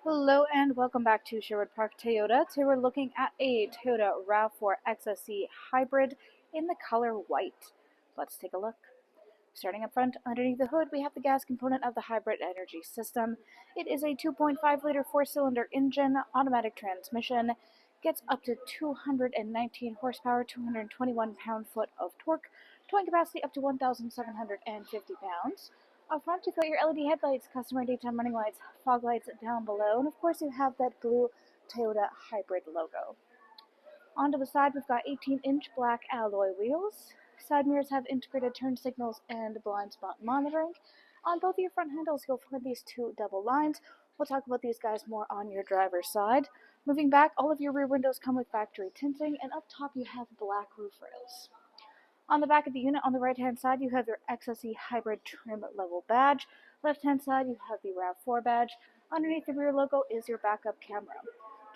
Hello and welcome back to Sherwood Park Toyota. Today we're looking at a Toyota RAV4 XSE Hybrid in the color white. Let's take a look. Starting up front, underneath the hood, we have the gas component of the hybrid energy system. It is a 2.5-liter four-cylinder engine, automatic transmission, gets up to 219 horsepower, 221 pound-foot of torque, towing capacity up to 1,750 pounds. Up front, you've got your LED headlights, customer daytime running lights, fog lights down below, and of course you have that blue Toyota hybrid logo. Onto the side, we've got 18-inch black alloy wheels. Side mirrors have integrated turn signals and blind spot monitoring. On both of your front handles, you'll find these two double lines. We'll talk about these guys more on your driver's side. Moving back, all of your rear windows come with factory tinting, and up top you have black roof rails. On the back of the unit, on the right-hand side, you have your XSE Hybrid Trim Level badge. Left-hand side, you have the RAV4 badge. Underneath the rear logo is your backup camera.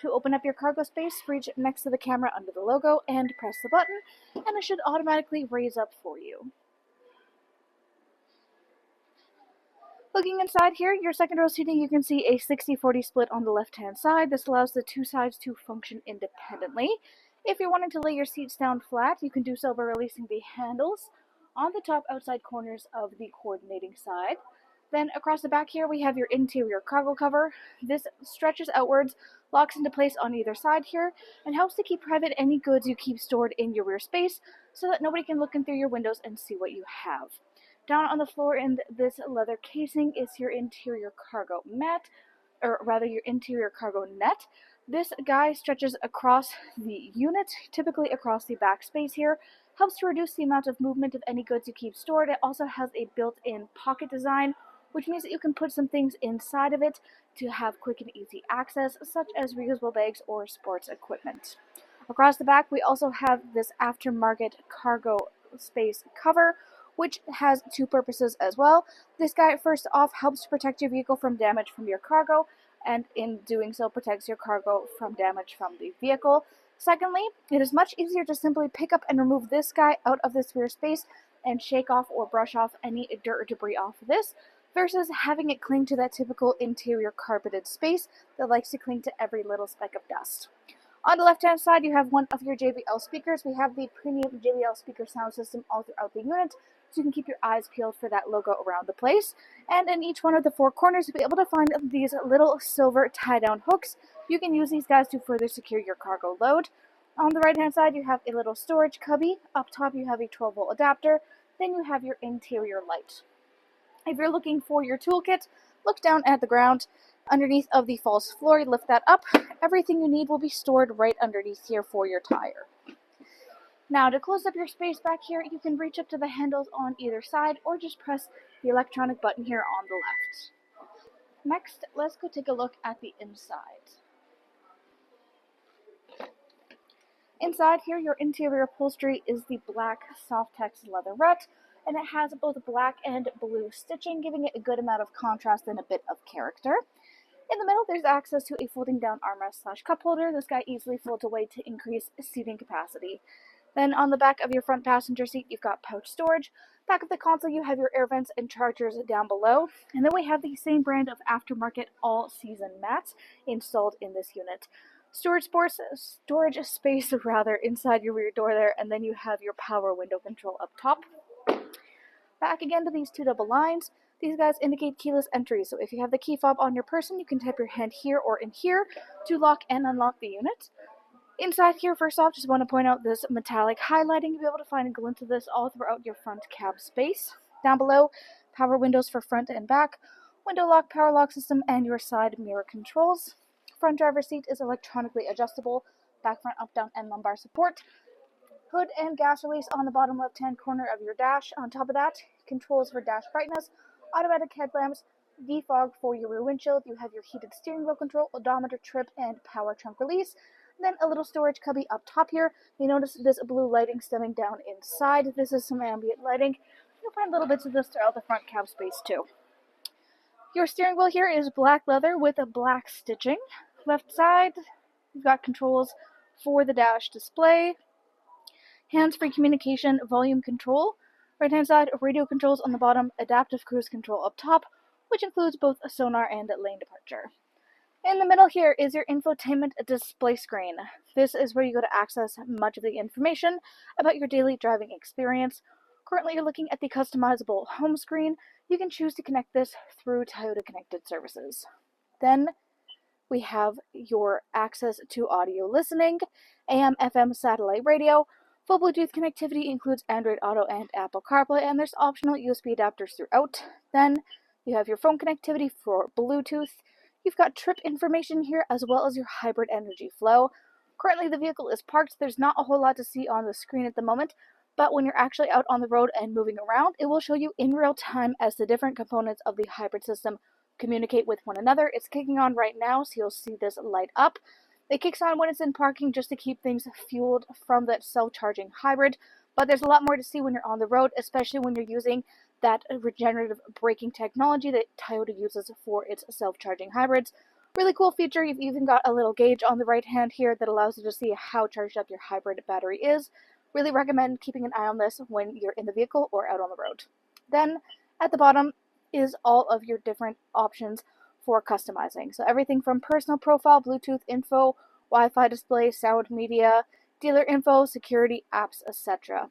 To open up your cargo space, reach next to the camera under the logo and press the button, and it should automatically raise up for you. Looking inside here, your second row seating, you can see a 60-40 split on the left-hand side. This allows the two sides to function independently. If you're wanting to lay your seats down flat, you can do so by releasing the handles on the top outside corners of the coordinating side. Then across the back here, we have your interior cargo cover. This stretches outwards, locks into place on either side here, and helps to keep private any goods you keep stored in your rear space so that nobody can look in through your windows and see what you have. Down on the floor in this leather casing is your interior cargo mat, or rather your interior cargo net. This guy stretches across the unit, typically across the back space here, helps to reduce the amount of movement of any goods you keep stored. It also has a built-in pocket design, which means that you can put some things inside of it to have quick and easy access, such as reusable bags or sports equipment. Across the back, we also have this aftermarket cargo space cover, which has two purposes as well. This guy, first off, helps to protect your vehicle from damage from your cargo, and in doing so protects your cargo from damage from the vehicle. Secondly, it is much easier to simply pick up and remove this guy out of this rear space and shake off or brush off any dirt or debris off of this, versus having it cling to that typical interior carpeted space that likes to cling to every little speck of dust. On the left-hand side, you have one of your JBL speakers. We have the premium JBL speaker sound system all throughout the unit, so you can keep your eyes peeled for that logo around the place. And in each one of the four corners, you'll be able to find these little silver tie-down hooks. You can use these guys to further secure your cargo load. On the right-hand side, you have a little storage cubby. Up top, you have a 12-volt adapter. Then you have your interior light. If you're looking for your toolkit, look down at the ground. Underneath of the false floor, you lift that up. Everything you need will be stored right underneath here for your tire. Now, to close up your space back here, you can reach up to the handles on either side or just press the electronic button here on the left. Next, let's go take a look at the inside. Inside here, your interior upholstery is the black Softex leatherette, and it has both black and blue stitching, giving it a good amount of contrast and a bit of character. In the middle, there's access to a folding down armrest / cup holder. This guy easily folds away to increase seating capacity. Then on the back of your front passenger seat, you've got pouch storage. Back of the console, you have your air vents and chargers down below. And then we have the same brand of aftermarket all-season mats installed in this unit. Storage space inside your rear door there, and then you have your power window control up top. Back again to these two double lines. These guys indicate keyless entry, so if you have the key fob on your person, you can tap your hand here or in here to lock and unlock the unit. Inside here, first off, just want to point out this metallic highlighting. You'll be able to find a glimpse of this all throughout your front cab space. Down below, power windows for front and back, window lock, power lock system, and your side mirror controls. Front driver's seat is electronically adjustable, back, front, up, down, and lumbar support. Hood and gas release on the bottom left-hand corner of your dash. On top of that, controls for dash brightness, automatic headlamps, defog for your rear windshield. You have your heated steering wheel control, odometer, trip, and power trunk release. Then a little storage cubby up top here. You notice this blue lighting stemming down inside. This is some ambient lighting. You'll find little bits of this throughout the front cab space too. Your steering wheel here is black leather with a black stitching. Left side, you've got controls for the dash display, hands-free communication, volume control. Right-hand side, radio controls on the bottom, adaptive cruise control up top, which includes both a sonar and lane departure. In the middle here is your infotainment display screen. This is where you go to access much of the information about your daily driving experience. Currently, you're looking at the customizable home screen. You can choose to connect this through Toyota Connected Services. Then we have your access to audio listening, AM, FM, satellite radio. Full Bluetooth connectivity includes Android Auto and Apple CarPlay, and there's optional USB adapters throughout. Then you have your phone connectivity for Bluetooth. You've got trip information here as well as your hybrid energy flow. Currently the vehicle is parked. There's not a whole lot to see on the screen at the moment, but when you're actually out on the road and moving around, it will show you in real time as the different components of the hybrid system communicate with one another. It's kicking on right now, so you'll see this light up. It kicks on when it's in parking just to keep things fueled from that self-charging hybrid, but there's a lot more to see when you're on the road, especially when you're using that regenerative braking technology that Toyota uses for its self-charging hybrids. Really cool feature. You've even got a little gauge on the right hand here that allows you to see how charged up your hybrid battery is. Really recommend keeping an eye on this when you're in the vehicle or out on the road. Then at the bottom is all of your different options for customizing. So everything from personal profile, Bluetooth info, Wi-Fi display, sound media, dealer info, security, apps, etc.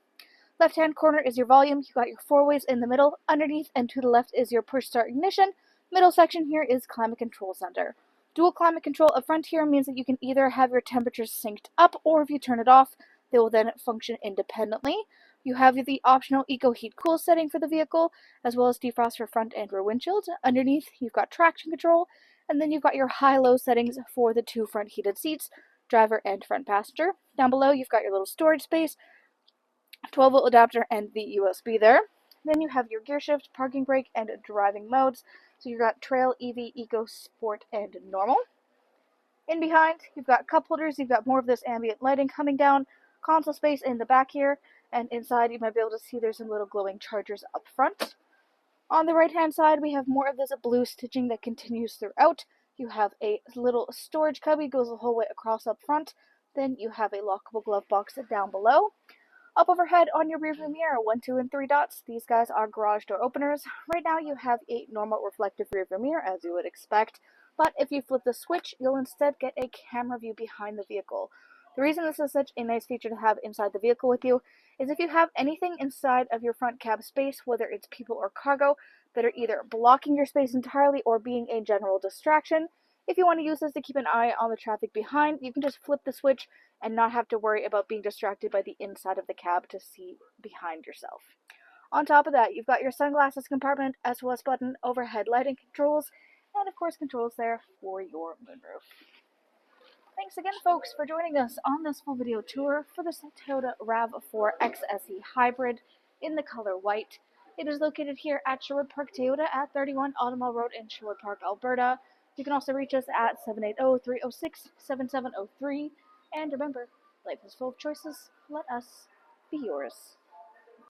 Left-hand corner is your volume. You've got your four ways in the middle. Underneath and to the left is your push start ignition. Middle section here is climate control center. Dual climate control up front here means that you can either have your temperatures synced up, or if you turn it off, they will then function independently. You have the optional Eco Heat Cool setting for the vehicle, as well as defrost for front and rear windshields. Underneath, you've got traction control, and then you've got your high-low settings for the two front heated seats, driver and front passenger. Down below, you've got your little storage space, 12-volt adapter, and the USB there. Then you have your gear shift, parking brake, and driving modes. So you've got Trail, EV, Eco, Sport, and Normal. In behind, you've got cup holders, you've got more of this ambient lighting coming down, console space in the back here, and inside you might be able to see there's some little glowing chargers up front. On the right hand side, we have more of this blue stitching that continues throughout. You have a little storage cubby, goes the whole way across up front. Then you have a lockable glove box down below. Up overhead on your rearview mirror, 1, 2, and 3 dots. These guys are garage door openers. Right now you have a normal reflective rearview mirror, as you would expect, but if you flip the switch, you'll instead get a camera view behind the vehicle. The reason this is such a nice feature to have inside the vehicle with you is if you have anything inside of your front cab space, whether it's people or cargo, that are either blocking your space entirely or being a general distraction. If you want to use this to keep an eye on the traffic behind, you can just flip the switch and not have to worry about being distracted by the inside of the cab to see behind yourself. On top of that, you've got your sunglasses compartment, SOS button, overhead lighting controls, and of course controls there for your moonroof. Thanks again, folks, for joining us on this full video tour for the Toyota RAV4 XSE Hybrid in the color white. It is located here at Sherwood Park Toyota at 31 Automall Road in Sherwood Park, Alberta. You can also reach us at 780-306-7703. And remember, life is full of choices. Let us be yours.